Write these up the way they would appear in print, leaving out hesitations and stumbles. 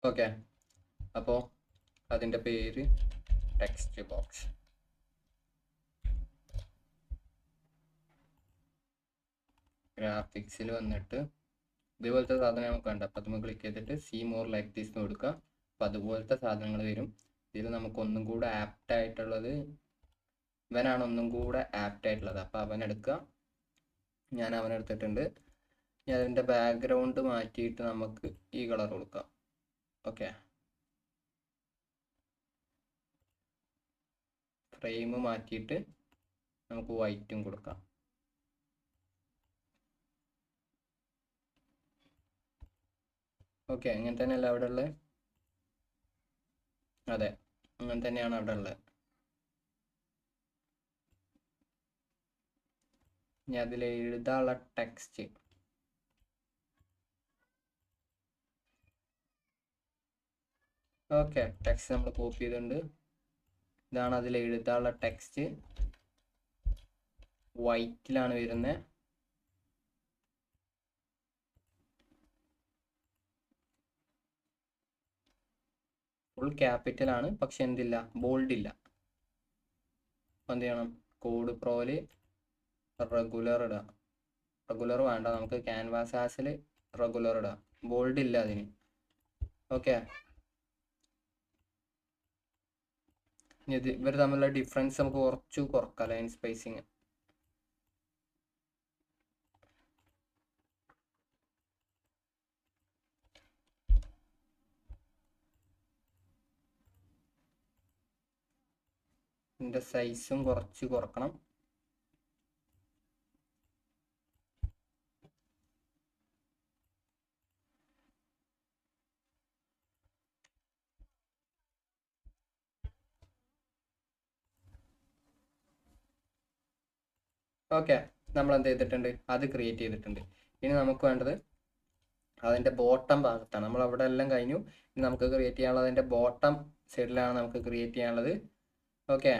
Okay, അപ്പോൾ അതിൻ്റെ പേര് ടെക്സ്റ്റ് ബോക്സ്. ഗ്രാഫിക്സിൽ വന്നിട്ട് ഇതുപോലത്തെ സാധനം നമുക്ക് വേണ്ട. അപ്പം നമ്മൾ ക്ലിക്ക് ചെയ്തിട്ട് സീ മോർ ലൈക്ക് ദിസ് എന്ന് കൊടുക്കുക. അപ്പം അതുപോലത്തെ സാധനങ്ങൾ വരും. ഇതിൽ നമുക്ക് ഒന്നും കൂടെ ആപ്റ്റ് ആയിട്ടുള്ളത് ഇവനാണ്, ഒന്നും കൂടെ ആപ്റ്റ് ആയിട്ടുള്ളത്. അപ്പം അവനെടുക്കുക. ഞാൻ അവനെടുത്തിട്ടുണ്ട്. ഇനി അതിൻ്റെ ബാക്ക്ഗ്രൗണ്ട് മാറ്റിയിട്ട് നമുക്ക് ഈ കളർ കൊടുക്കാം. ഓക്കെ, ഫ്രെയിം മാറ്റിയിട്ട് നമുക്ക് വൈറ്റും കൊടുക്കാം. ഓക്കെ, അങ്ങനെ തന്നെയല്ല അവിടെ ഉള്ളത്? അതെ, അങ്ങനെ തന്നെയാണ് അവിടെ ഉള്ളത്. ഇനി അതിൽ എഴുതാനുള്ള ടെക്സ്റ്റ് ഓക്കെ, ടെക്സ്റ്റ് നമ്മൾ കോപ്പി ചെയ്തിട്ടുണ്ട്. ഇതാണ് അതിൽ എഴുതാനുള്ള ടെക്സ്റ്റ്. വൈറ്റിലാണ് വരുന്നത്. ഫുൾ ക്യാപിറ്റലാണ്, പക്ഷെ എന്തില്ല, ബോൾഡ് ഇല്ല. അപ്പം എന്ത് ചെയ്യണം? കോഡ് പ്രോയില് റെഗുലർ ഇടാം. റെഗുലർ വേണ്ട, നമുക്ക് ക്യാൻവാസ് ആസിൽ റെഗുലർ ഇടാം. ബോൾഡ് ഇല്ല അതിന്. ഓക്കെ, ഇത് ഇവർ തമ്മിലുള്ള ഡിഫറൻസ് നമുക്ക് കുറച്ച് കുറക്കാം. ലൈൻ സ്പേസിങ് ഇതിൻ്റെ സൈസും കുറച്ച് കുറക്കണം. ഓക്കെ, നമ്മൾ എന്ത് ചെയ്തിട്ടുണ്ട്? അത് ക്രിയേറ്റ് ചെയ്തിട്ടുണ്ട്. ഇനി നമുക്ക് വേണ്ടത് അതിൻ്റെ ബോട്ടം ഭാഗത്താണ്. നമ്മൾ അവിടെ എല്ലാം കഴിഞ്ഞു. ഇനി നമുക്ക് ക്രിയേറ്റ് ചെയ്യാനുള്ളത് അതിൻ്റെ ബോട്ടം സൈഡിലാണ് നമുക്ക് ക്രിയേറ്റ് ചെയ്യാനുള്ളത്. ഓക്കെ,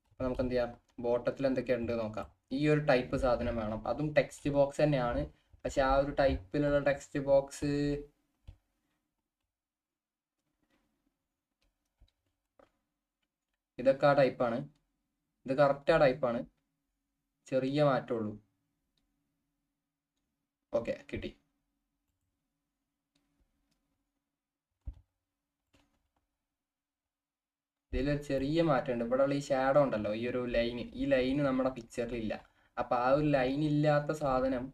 അപ്പോൾ നമുക്ക് എന്ത് ചെയ്യാം? ബോട്ടത്തിൽ എന്തൊക്കെയുണ്ട് നോക്കാം. ഈ ഒരു ടൈപ്പ് സാധനം വേണം. അതും ടെക്സ്റ്റ് ബോക്സ് തന്നെയാണ്, പക്ഷെ ആ ഒരു ടൈപ്പിലുള്ള ടെക്സ്റ്റ് ബോക്സ് ഇതൊക്കെ ആ ടൈപ്പാണ്. ഇത് കറക്റ്റ് ആ ടൈപ്പാണ്, ചെറിയ മാറ്റമുള്ളൂ. ഓക്കെ, കിട്ടി. ഇതിലൊരു ചെറിയ മാറ്റമുണ്ട്. ഇവിടെയുള്ള ഈ ഷാഡോ ഉണ്ടല്ലോ, ഈ ഒരു ലൈന്, ഈ ലൈന് നമ്മുടെ പിക്ചറിലില്ല. അപ്പം ആ ഒരു ലൈൻ ഇല്ലാത്ത സാധനം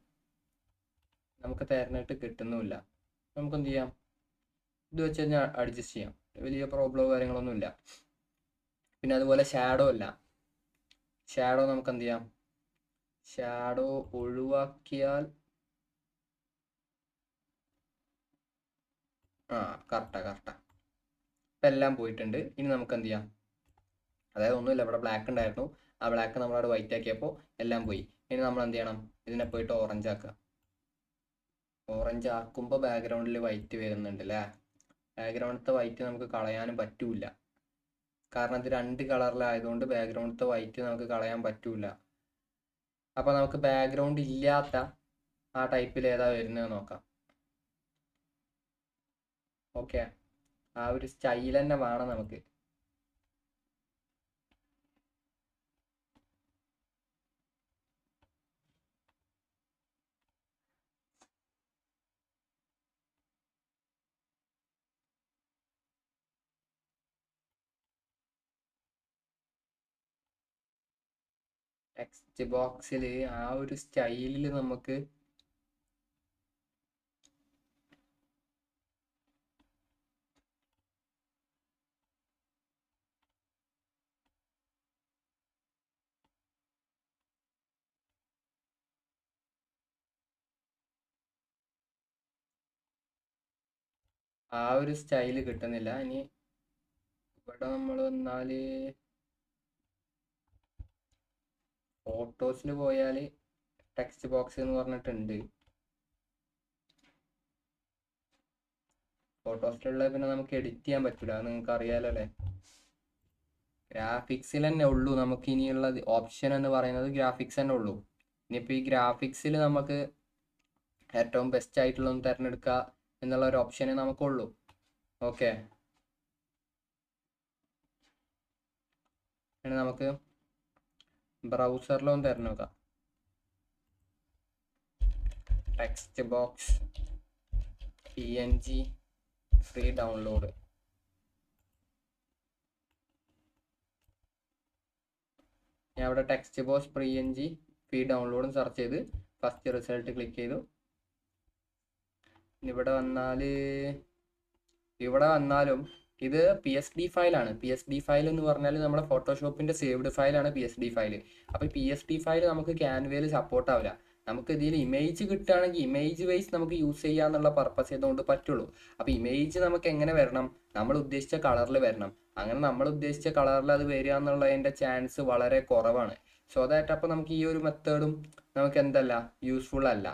നമുക്ക് തിരഞ്ഞിട്ട് കിട്ടുന്നുമില്ല. നമുക്ക് എന്ത് ചെയ്യാം? ഇത് വെച്ച് കഴിഞ്ഞാൽ അഡ്ജസ്റ്റ് ചെയ്യാം. വലിയ പ്രോബ്ലമോ കാര്യങ്ങളൊന്നുമില്ല. പിന്നെ അതുപോലെ ഷാഡോ അല്ല, ഷാഡോ നമുക്ക് എന്ത് ചെയ്യാം? ഷാഡോ ഒഴിവാക്കിയാൽ കറക്റ്റാ. ഇപ്പം എല്ലാം പോയിട്ടുണ്ട്. ഇനി നമുക്ക് എന്ത് ചെയ്യാം? അതായത് ഒന്നുമില്ല, ഇവിടെ ബ്ലാക്ക് ഉണ്ടായിരുന്നു. ആ ബ്ലാക്ക് നമ്മളവിടെ വൈറ്റ് ആക്കിയപ്പോൾ എല്ലാം പോയി. ഇനി നമ്മൾ എന്ത് ചെയ്യണം? ഇതിനെ പോയിട്ട് ഓറഞ്ച് ആക്കുക. ഓറഞ്ച് ആക്കുമ്പോൾ ബാക്ക്ഗ്രൗണ്ടിൽ വൈറ്റ് വരുന്നുണ്ട് അല്ലേ? ബാക്ക്ഗ്രൗണ്ടിലത്തെ വൈറ്റ് നമുക്ക് കളയാനും പറ്റൂല, കാരണം ഇത് രണ്ട് കളറിലായതുകൊണ്ട് ബാക്ക്ഗ്രൗണ്ടിലത്തെ വൈറ്റ് നമുക്ക് കളയാൻ പറ്റൂല. അപ്പോൾ നമുക്ക് ബാക്ക്ഗ്രൗണ്ട് ഇല്ലാത്ത ആ ടൈപ്പിൽ ഏതാ വരുന്നത് നോക്കാം. ഓക്കെ, ആ ഒരു സ്റ്റൈൽ തന്നെ വേണം നമുക്ക്. ടെക്സ്റ്റ് ബോക്സിൽ ആ ഒരു സ്റ്റൈലിൽ നമുക്ക് ആ ഒരു സ്റ്റൈല് കിട്ടുന്നില്ല. ഇനി ഇവിടെ നമ്മൾ വന്നാൽ ഫോട്ടോസിൽ പോയാൽ ടെക്സ്റ്റ് ബോക്സ് എന്ന് പറഞ്ഞിട്ടുണ്ട്. ഫോട്ടോസിലുള്ള പിന്നെ നമുക്ക് എഡിറ്റ് ചെയ്യാൻ പറ്റില്ല, അത് നിങ്ങൾക്ക് അറിയാലോ അല്ലേ? ഗ്രാഫിക്സിൽ തന്നെ ഉള്ളൂ നമുക്ക് ഇനിയുള്ള ഓപ്ഷൻ എന്ന് പറയുന്നത്. ഗ്രാഫിക്സ് തന്നെ ഉള്ളൂ. ഇനിയിപ്പോൾ ഈ ഗ്രാഫിക്സിൽ നമുക്ക് ഏറ്റവും ബെസ്റ്റ് ആയിട്ടുള്ള ഒന്ന് തിരഞ്ഞെടുക്കുക എന്നുള്ള ഒരു ഓപ്ഷനേ നമുക്കുള്ളൂ. ഓക്കെ, ഇനി നമുക്ക് ബ്രൗസറിലൊന്ന് തിരഞ്ഞു നോക്കാം. Text box PNG free download. ഞാൻ അവിടെ ടെക്സ്റ്റ് ബോക്സ് PNG ഫ്രീ ഡൗൺലോഡും സെർച്ച് ചെയ്ത് ഫസ്റ്റ് റിസൾട്ട് ക്ലിക്ക് ചെയ്തു. ഇവിടെ വന്നാലും ഇത് PSD ഫയലാണ്. PSD ഫയൽ എന്ന് പറഞ്ഞാൽ നമ്മുടെ ഫോട്ടോഷോപ്പിന്റെ സേവ്ഡ് ഫയലാണ് PSD ഫയൽ. അപ്പോൾ PSD ഫയൽ നമുക്ക് ക്യാൻവയിൽ സപ്പോർട്ട് ആവില്ല. നമുക്ക് ഇതിൽ ഇമേജ് കിട്ടുകയാണെങ്കിൽ ഇമേജ് വൈസ് നമുക്ക് യൂസ് ചെയ്യാന്നുള്ള പർപ്പസ് ചെയ്തുകൊണ്ട് പറ്റുള്ളൂ. അപ്പോൾ ഇമേജ് നമുക്ക് എങ്ങനെ വരണം? നമ്മൾ ഉദ്ദേശിച്ച കളറിൽ വരണം. അങ്ങനെ നമ്മൾ ഉദ്ദേശിച്ച കളറിൽ അത് വരിക എന്നുള്ളതിൻ്റെ ചാൻസ് വളരെ കുറവാണ്. സോ ദാറ്റ് അപ്പോൾ നമുക്ക് ഈ ഒരു മെത്തേഡും നമുക്ക് എന്തല്ല യൂസ്ഫുൾ അല്ല.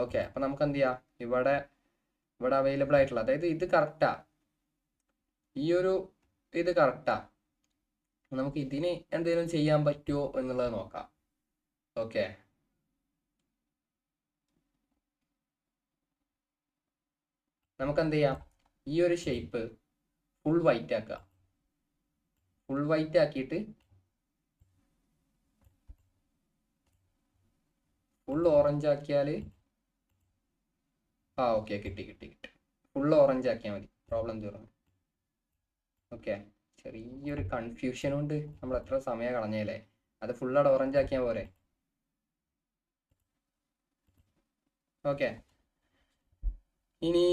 ഓക്കെ, അപ്പോൾ നമുക്ക് എന്ത് ചെയ്യാം? ഇവിടെ അവൈലബിൾ ആയിട്ടുള്ള, അതായത് ഇത് കറക്റ്റാ, ഈ ഒരു ഇത് കറക്റ്റാ, നമുക്ക് ഇതിന് എന്തെങ്കിലും ചെയ്യാൻ പറ്റുമോ എന്നുള്ളത് നോക്കാം. ഓക്കെ, നമുക്ക് എന്ത് ചെയ്യാം? ഈ ഒരു ഷേപ്പ് ഫുൾ വൈറ്റ് ആക്കുക. ഫുൾ വൈറ്റ് ആക്കിയിട്ട് ഫുൾ ഓറഞ്ച് ആക്കിയാൽ ഓക്കെ, കിട്ടി. ഫുൾ ഓറഞ്ച് ആക്കിയാൽ മതി, പ്രോബ്ലം തീർന്നു. ഓക്കെ, ചെറിയൊരു കൺഫ്യൂഷൻ കൊണ്ട് നമ്മൾ എത്ര സമയം കളഞ്ഞല്ലേ. അത് ഫുള്ളായിട്ട് ഓറഞ്ച് ആക്കിയാൽ പോരെ? ഓക്കെ, ഇനി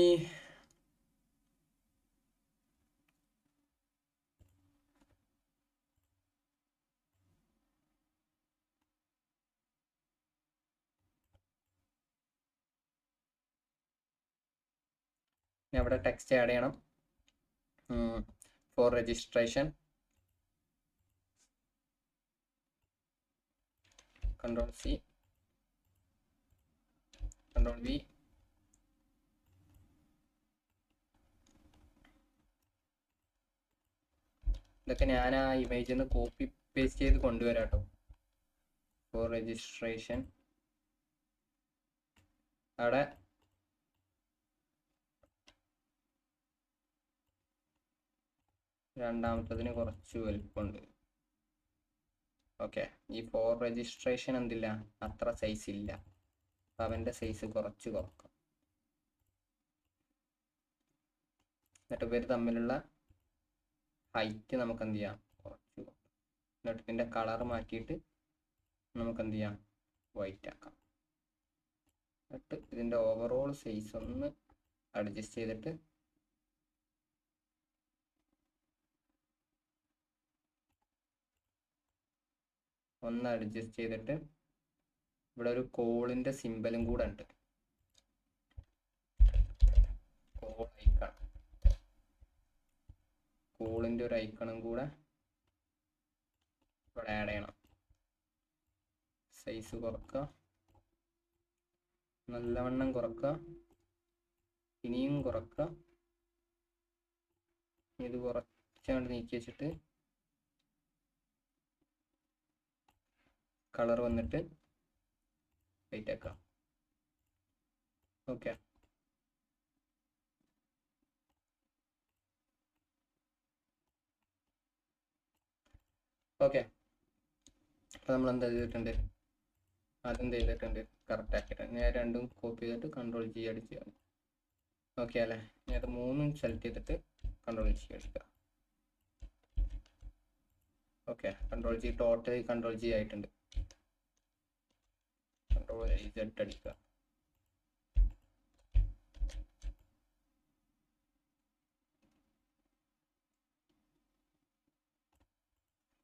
അവിടെ ടെക്സ്റ്റ് ആഡ് ചെയ്യണം. Four registration Ctrl+C Ctrl+V. ഇതൊക്കെ ഞാൻ ആ ഇമേജിൽ നിന്ന് കോപ്പി പേസ്റ്റ് ചെയ്ത് കൊണ്ടുവരാം കേട്ടോ. ഫോർ രജിസ്ട്രേഷൻ അവിടെ രണ്ടാമത്തതിന് കുറച്ച് വലുപ്പമുണ്ട്. ഓക്കെ, ഈ ഫോർ രജിസ്ട്രേഷൻ എന്തില്ല, അത്ര സൈസ് ഇല്ല. അപ്പം അവൻ്റെ സൈസ് കുറച്ച് കുറക്കാം. എന്നിട്ട് ഇവർ തമ്മിലുള്ള ഹൈറ്റ് നമുക്ക് എന്ത് ചെയ്യാം? കുറച്ച് കുറക്കാം. എന്നിട്ട് ഇതിൻ്റെ കളർ മാറ്റിയിട്ട് നമുക്ക് എന്ത് ചെയ്യാം? വൈറ്റ് ആക്കാം. എന്നിട്ട് ഇതിൻ്റെ ഓവറോൾ സൈസ് ഒന്ന് അഡ്ജസ്റ്റ് ചെയ്തിട്ട് ഇവിടെ ഒരു കോളിൻ്റെ സിമ്പലും കൂടെ ഉണ്ട്. കോൾ ഐക്കൺ, കോളിൻ്റെ ഒരു ഐക്കണും കൂടെ ഇവിടെ ആഡ് ചെയ്യണം. സൈസ് കുറക്കുക, നല്ലവണ്ണം കുറക്കുക, ഇനിയും കുറക്കുക. ഇത് കുറച്ചങ്ങോട്ട് നീക്കി വെച്ചിട്ട് കളർ വന്നിട്ട് വൈറ്റ് ആക്കാം. ഓക്കെ, അപ്പോൾ നമ്മൾ എന്താ ചെയ്തിട്ടുണ്ട്? അതെന്ത് ചെയ്തിട്ടുണ്ട്? കറക്റ്റ് ആക്കിയിട്ടുണ്ട്. ഞാൻ രണ്ടും കോപ്പി ചെയ്തിട്ട് Ctrl+G അടിച്ച്. ഓക്കെ അല്ലേ? ഞാൻ അത് മൂന്നും സെലക്ട് ചെയ്തിട്ട് Ctrl+G അടിക്കുക. ഓക്കെ, Ctrl+G ടോട്ടൽ Ctrl+G ആയിട്ടുണ്ട്. Ctrl+Z അടിക്കുക.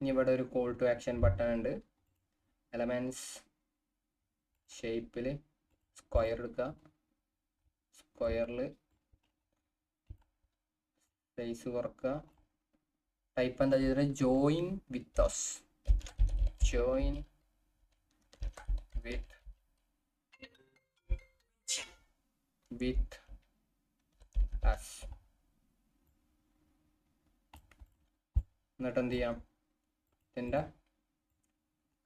ഇനി ഇവിടെ ഒരു കോൾ ടു ആക്ഷൻ ബട്ടൺ ഉണ്ട്. എലമെന്റ്സ് ഷേപ്പിൽ സ്ക്വയർ എടുക്കുക. സ്ക്വയറിൽ സൈസ് കുറക്കുക. ടൈപ്പ് എന്താ ചെയ്തത്? Join with us. Join with us. എന്നിട്ട് എന്ത് ചെയ്യാം? ഇതിൻ്റെ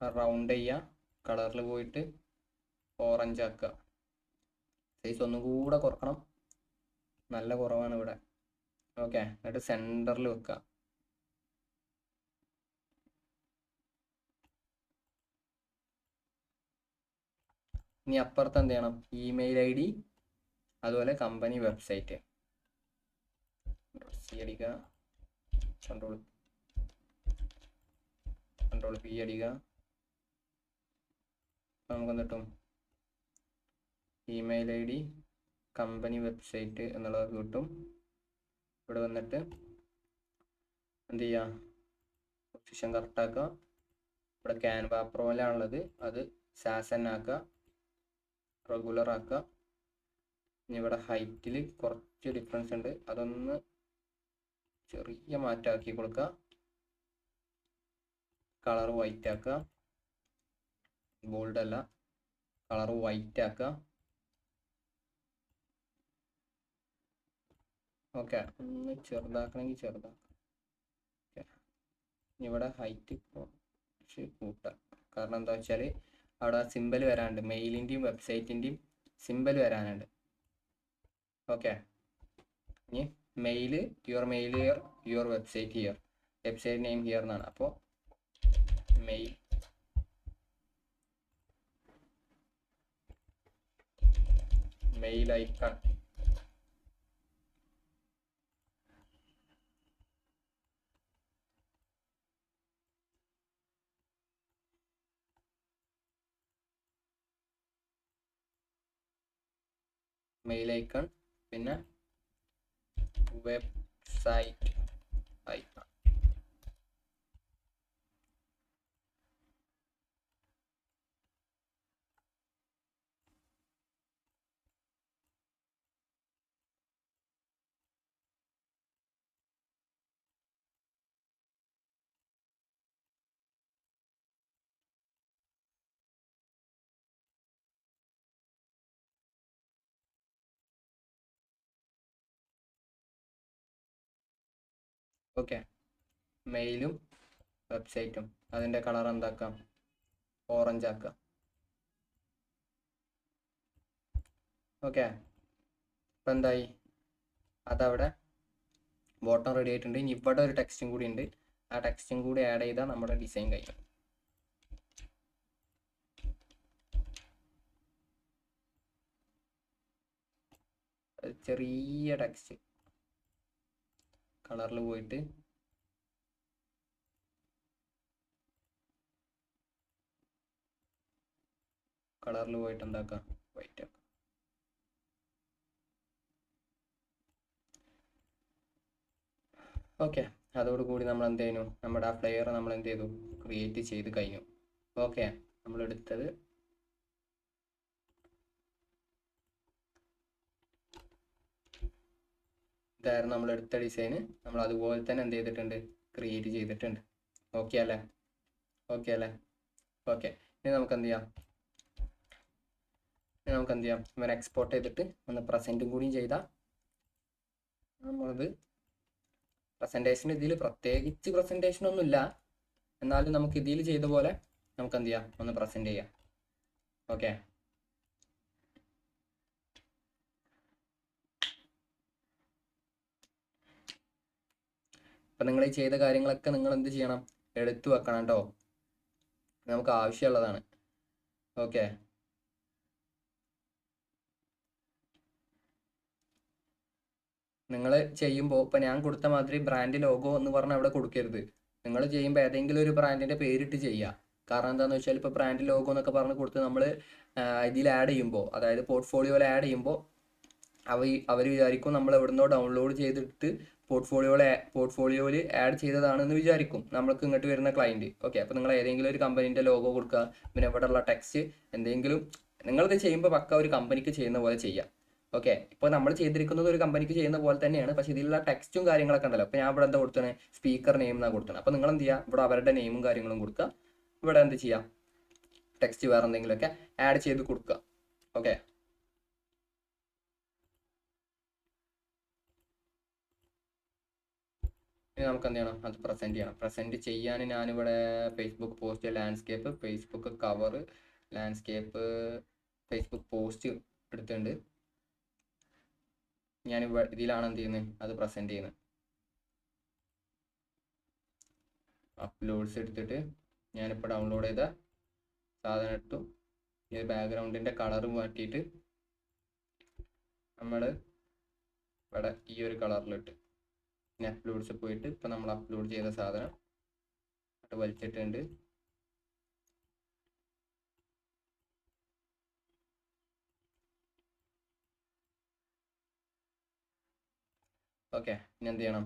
റൗണ്ട് ചെയ്യുക. കളറിൽ പോയിട്ട് ഓറഞ്ച് ആക്കുക. സൈസ് ഒന്നും കൂടെ കുറക്കണം, നല്ല കുറവാണ് ഇവിടെ. ഓക്കെ, എന്നിട്ട് സെൻറ്ററിൽ വെക്കുക. ഇനി അപ്പുറത്ത് എന്ത് ചെയ്യണം? ഇമെയിൽ ഐ ഡി അതുപോലെ കമ്പനി വെബ്സൈറ്റ്. സി അടിക്കുക, കൺട്രോൾ പി അടിക്കുക. നമുക്ക് എന്ത് കിട്ടും? Email I D company website എന്നുള്ളത് കിട്ടും. ഇവിടെ വന്നിട്ട് എന്ത് ചെയ്യുക? പൊസിഷൻ കറക്റ്റാക്കുക. ഇവിടെ ക്യാൻവ പ്രോയിലാണുള്ളത്, അത് സാസൻ ആക്കുക, റെഗുലർ ആക്കുക. ഇനി ഇവിടെ ഹൈറ്റിൽ കുറച്ച് ഡിഫറൻസ് ഉണ്ട്, അതൊന്ന് ചെറിയ മാറ്റാക്കി കൊടുക്കുക. കളർ വൈറ്റ് ആക്കുക, ബോൾഡ് അല്ല, കളർ വൈറ്റ് ആക്കുക. ഓക്കെ, ഒന്ന് ചെറുതാക്കണമെങ്കിൽ ചെറുതാക്കാം. ഓക്കെ, ഇവിടെ ഹൈറ്റ് കുറച്ച് കൂട്ടാം. കാരണം എന്താ വെച്ചാൽ അവിടെ സിമ്പൽ വരാനുണ്ട്, മെയിലിൻ്റെയും വെബ്സൈറ്റിൻ്റെയും സിമ്പൽ വരാനുണ്ട്. ഓക്കെ, ഇനി mail, your mail here, your website here, website name here എന്നാണ്. അപ്പോൾ മെയിൽ ഐക്കൺ. മെയിൽ ഐക്കൺ, പിന്നെ വെബ്സൈറ്റ് ഐക്കൺ. ഓക്കെ, മെയിലും വെബ്സൈറ്റും അതിൻ്റെ കളർ എന്താക്കാം? ഓറഞ്ച് ആക്കാം. ഓക്കെ, ഇപ്പം എന്തായി? അതവിടെ ബോട്ടം റെഡി ആയിട്ടുണ്ട്. ഇനി ഇവിടെ ഒരു ടെക്സ്റ്റും കൂടി ഉണ്ട്, ആ ടെക്സ്റ്റും കൂടി ആഡ് ചെയ്താൽ നമ്മുടെ ഡിസൈൻ കഴിയും. ചെറിയ ടെക്സ്റ്റ് കളറിൽ പോയിട്ട് എന്താക്കാം? വൈറ്റ് ആക്കാം. ഓക്കെ, അതോടുകൂടി നമ്മൾ എന്ത് ചെയ്യുന്നു? നമ്മുടെ ആ ഫ്ലെയർ നമ്മൾ എന്ത് ചെയ്തു? ക്രിയേറ്റ് ചെയ്ത് കഴിഞ്ഞു. ഓക്കെ, നമ്മൾ എടുത്തത് ഇതായിരുന്നു, നമ്മൾ എടുത്ത ഡിസൈന്. നമ്മൾ അതുപോലെ തന്നെ എന്ത് ചെയ്തിട്ടുണ്ട്? ക്രിയേറ്റ് ചെയ്തിട്ടുണ്ട്. ഓക്കെ അല്ലേ? ഓക്കെ അല്ലേ? ഓക്കെ, ഇനി നമുക്ക് എന്ത് ചെയ്യാം? ഇവൻ എക്സ്പോർട്ട് ചെയ്തിട്ട് ഒന്ന് പ്രസൻറ്റും കൂടിയും ചെയ്താൽ നമ്മളത് പ്രസൻറ്റേഷൻ, ഇതിൽ പ്രത്യേകിച്ച് പ്രസൻറ്റേഷൻ ഒന്നുമില്ല, എന്നാലും നമുക്ക് ഇതിൽ ചെയ്ത പോലെ നമുക്ക് എന്ത് ചെയ്യാം? ഒന്ന് പ്രസൻറ്റ് ചെയ്യാം. ഓക്കെ, അപ്പം നിങ്ങൾ ഈ ചെയ്ത കാര്യങ്ങളൊക്കെ നിങ്ങൾ എന്ത് ചെയ്യണം? എടുത്തു വെക്കണം കേട്ടോ, നമുക്ക് ആവശ്യമുള്ളതാണ്. ഓക്കെ, നിങ്ങൾ ചെയ്യുമ്പോൾ ഇപ്പം ഞാൻ കൊടുത്ത മാതിരി ബ്രാൻഡ് ലോഗോ എന്ന് പറഞ്ഞാൽ അവിടെ കൊടുക്കരുത്. നിങ്ങൾ ചെയ്യുമ്പോൾ ഏതെങ്കിലും ഒരു ബ്രാൻഡിൻ്റെ പേരിട്ട് ചെയ്യുക. കാരണം എന്താണെന്ന് വെച്ചാൽ ഇപ്പോൾ ബ്രാൻഡ് ലോഗോ എന്നൊക്കെ പറഞ്ഞ് കൊടുത്ത് നമ്മൾ ഇതിൽ ആഡ് ചെയ്യുമ്പോൾ, അതായത് പോർട്ട്ഫോളിയോയിൽ ആഡ് ചെയ്യുമ്പോൾ അവർ വിചാരിക്കും നമ്മൾ എവിടുന്നോ ഡൗൺലോഡ് ചെയ്തിട്ട് പോർട്ട്ഫോളിയോയിൽ ആഡ് ചെയ്തതാണെന്ന് വിചാരിക്കും നമ്മൾക്ക് ഇങ്ങോട്ട് വരുന്ന ക്ലയൻറ്റ്. ഓക്കെ, അപ്പോൾ നിങ്ങൾ ഏതെങ്കിലും ഒരു കമ്പനീൻ്റെ ലോഗോ കൊടുക്കുക, പിന്നെ ഇവിടെയുള്ള ടെക്സ്റ്റ് എന്തെങ്കിലും. നിങ്ങളിത് ചെയ്യുമ്പോൾ പക്ക ഒരു കമ്പനിക്ക് ചെയ്യുന്ന പോലെ ചെയ്യാം. ഓക്കെ, ഇപ്പോൾ നമ്മൾ ചെയ്തിരിക്കുന്നത് ഒരു കമ്പനിക്ക് ചെയ്യുന്ന പോലെ തന്നെയാണ്, പക്ഷേ ഇതിലുള്ള ടെക്സ്റ്റും കാര്യങ്ങളൊക്കെ ഉണ്ടല്ലോ. അപ്പോൾ ഞാൻ ഇവിടെ എന്താ കൊടുത്തത്? സ്പീക്കർ നെയിം എന്നാണ് കൊടുത്തത്. അപ്പോൾ നിങ്ങൾ എന്ത് ചെയ്യുക? ഇവിടെ അവരുടെ നെയിമും കാര്യങ്ങളും കൊടുക്കുക. ഇവിടെ എന്ത് ചെയ്യുക? ടെക്സ്റ്റ് വേറെ എന്തെങ്കിലുമൊക്കെ ആഡ് ചെയ്ത് കൊടുക്കുക. ഓക്കെ, ഇനി നമുക്ക് എന്ത് ചെയ്യണം? അത് പ്രസൻറ്റ് ചെയ്യണം. പ്രസൻറ്റ് ചെയ്യാൻ ഞാനിവിടെ Facebook post landscape, Facebook cover landscape, Facebook post എടുത്തിട്ടുണ്ട്. ഞാൻ ഇതിലാണ് എന്ത് ചെയ്യുന്നത്? അത് പ്രസൻറ്റ് ചെയ്യുന്നത്. അപ്ലോഡ്സ് എടുത്തിട്ട് ഞാനിപ്പോൾ ഡൗൺലോഡ് ചെയ്ത സാധനം എടുത്തു. ഈ ബാക്ക്ഗ്രൗണ്ടിൻ്റെ കളർ മാറ്റിയിട്ട് നമ്മൾ ഇവിടെ ഈ ഒരു കളറിലിട്ട് പിന്നെ അപ്ലോഡ്സ് പോയിട്ട് ഇപ്പം നമ്മൾ അപ്ലോഡ് ചെയ്ത സാധനം അത് വലിച്ചിട്ടുണ്ട്. ഓക്കെ, പിന്നെ എന്ത് ചെയ്യണം?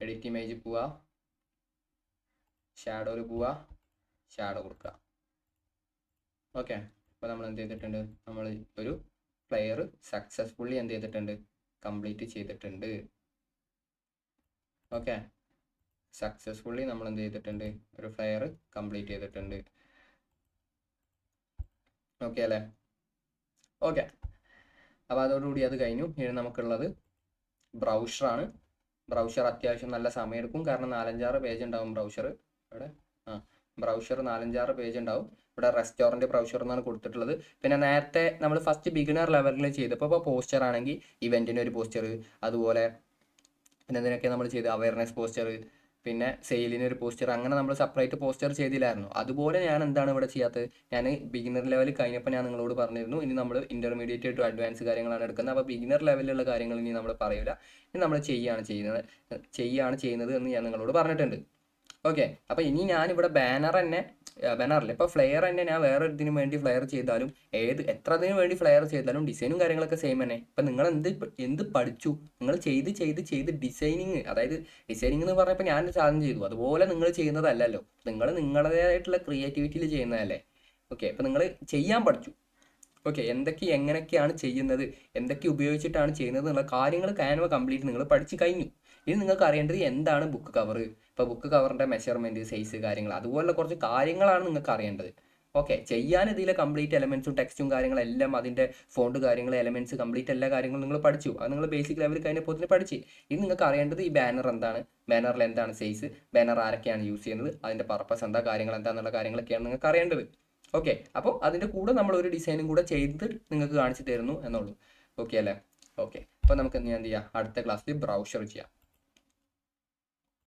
എഡിറ്റ് ഇമേജ് പോവുക, ഷാഡോയിൽ പോവുക, ഷാഡോ കൊടുക്കുക. ഓക്കെ, അപ്പോൾ നമ്മൾ എന്ത് ചെയ്തിട്ടുണ്ട്? നമ്മൾ ഒരു പ്ലെയർ സക്സസ്ഫുള്ളി എന്ത് ചെയ്തിട്ടുണ്ട്? കംപ്ലീറ്റ് ചെയ്തിട്ടുണ്ട്. ഓക്കെ, സക്സസ്ഫുള്ളി നമ്മൾ എന്ത് ചെയ്തിട്ടുണ്ട്? ഒരു പ്ലെയർ കംപ്ലീറ്റ് ചെയ്തിട്ടുണ്ട്. ഓക്കെ അല്ലേ? ഓക്കെ, അപ്പോൾ അതോടുകൂടി അത് കഴിഞ്ഞു. ഇനി നമുക്കുള്ളത് ബ്രൗഷറാണ്. ബ്രൗഷർ അത്യാവശ്യം നല്ല സമയമെടുക്കും, കാരണം 4-5 പേജ് ഉണ്ടാവും ബ്രൗഷർ. ഇവിടെ ബ്രൗഷർ 4-5 പേജ് ഉണ്ടാവും. ഇവിടെ റെസ്റ്റോറൻറ്റ് ബ്രൗഷർ എന്നാണ് കൊടുത്തിട്ടുള്ളത്. പിന്നെ നേരത്തെ നമ്മൾ ഫസ്റ്റ് ബിഗിനർ ലെവലിൽ ചെയ്തപ്പോൾ ഇപ്പോൾ പോസ്റ്റർ ആണെങ്കിൽ ഇവൻറ്റിന് ഒരു പോസ്റ്റർ, അതുപോലെ പിന്നെ ഇതിനൊക്കെ നമ്മൾ ചെയ്ത് അവയർനെസ് പോസ്റ്റർ, പിന്നെ സെയിലിന് ഒരു പോസ്റ്റർ, അങ്ങനെ നമ്മൾ സെപ്പറേറ്റ് പോസ്റ്റർ ചെയ്തില്ലായിരുന്നു. അതുപോലെ ഞാൻ എന്താണ് ഇവിടെ ചെയ്യാത്തത്? ഞാൻ ബിഗിനർ ലെവൽ കഴിഞ്ഞപ്പോൾ ഞാൻ നിങ്ങളോട് പറഞ്ഞിരുന്നു ഇനി നമ്മൾ ഇൻ്റർമീഡിയറ്റ് ടു അഡ്വാൻസ് കാര്യങ്ങളാണ് എടുക്കുന്നത്. അപ്പോൾ ബിഗിനർ ലെവലിലുള്ള കാര്യങ്ങൾ ഇനി നമ്മൾ പറയില്ല, ഇനി നമ്മൾ ചെയ്യുകയാണ് ചെയ്യുന്നത് എന്ന് ഞാൻ നിങ്ങളോട് പറഞ്ഞിട്ടുണ്ട്. ഓക്കെ, അപ്പോൾ ഇനി ഞാനിവിടെ ബാനറില്ല, ഇപ്പോൾ ഫ്ലെയർ തന്നെ ഞാൻ വേറെ ഇതിനു വേണ്ടി ഫ്ലെയർ ചെയ്താലും എത്ര ഇതിനു വേണ്ടി ഫ്ലെയർ ചെയ്താലും ഡിസൈനും കാര്യങ്ങളൊക്കെ സെയിം തന്നെ. ഇപ്പം നിങ്ങൾ എന്ത് പഠിച്ചു? നിങ്ങൾ ചെയ്ത് ഡിസൈനിങ്, അതായത് ഡിസൈനിങ് എന്ന് പറഞ്ഞപ്പോൾ ഞാൻ സാധനം ചെയ്തു, അതുപോലെ നിങ്ങൾ ചെയ്യുന്നതല്ലല്ലോ. നിങ്ങൾ നിങ്ങളുടേതായിട്ടുള്ള ക്രിയേറ്റിവിറ്റിയിൽ ചെയ്യുന്നതല്ലേ. ഓക്കെ, അപ്പോൾ നിങ്ങൾ ചെയ്യാൻ പഠിച്ചു. ഓക്കെ, എങ്ങനെയൊക്കെയാണ് ചെയ്യുന്നത്, എന്തൊക്കെ ഉപയോഗിച്ചിട്ടാണ് ചെയ്യുന്നത് എന്നുള്ള കാര്യങ്ങൾ കാൻവ കംപ്ലീറ്റ് നിങ്ങൾ പഠിച്ചു കഴിഞ്ഞു. ഇനി നിങ്ങൾക്ക് അറിയേണ്ടത് എന്താണ് ബുക്ക് കവർ. ഇപ്പോൾ ബുക്ക് കവറിൻ്റെ മെഷർമെൻറ്റ്, സൈസ്, കാര്യങ്ങൾ, അതുപോലുള്ള കുറച്ച് കാര്യങ്ങളാണ് നിങ്ങൾക്ക് അറിയേണ്ടത്. ഓക്കെ, ചെയ്യാൻ ഇതിലെ കംപ്ലീറ്റ് എലമെൻറ്റ്സും ടെക്സ്റ്റും കാര്യങ്ങളെല്ലാം, അതിൻ്റെ ഫോണ്ട് കാര്യങ്ങൾ, എലമെൻറ്റ്സ്, കംപ്ലീറ്റ് എല്ലാ കാര്യങ്ങളും നിങ്ങൾ പഠിച്ചു. അത് നിങ്ങൾ ബേസിക് ലെവലിൽ കഴിഞ്ഞപ്പോൾ തന്നെ പഠിച്ച്. ഇനി നിങ്ങൾക്ക് അറിയേണ്ടത് ഈ ബാനർ എന്താണ്, ബാനറിൽ എന്താണ് സൈസ്, ബാനർ ആരൊക്കെയാണ് യൂസ് ചെയ്യുന്നത്, അതിൻ്റെ പർപ്പസ് എന്താ, കാര്യങ്ങൾ എന്താണെന്നുള്ള കാര്യങ്ങളൊക്കെയാണ് നിങ്ങൾക്ക് അറിയേണ്ടത്. ഓക്കെ, അപ്പോൾ അതിൻ്റെ കൂടെ നമ്മൾ ഒരു ഡിസൈനും കൂടെ ചെയ്ത് നിങ്ങൾക്ക് കാണിച്ചു തരുന്നു എന്നുള്ളൂ. ഓക്കെ അല്ലേ? ഓക്കെ, അപ്പോൾ നമുക്ക് എന്ത് ചെയ്യാം? അടുത്ത ക്ലാസ്സിൽ ബ്രൗഷർ ചെയ്യാം.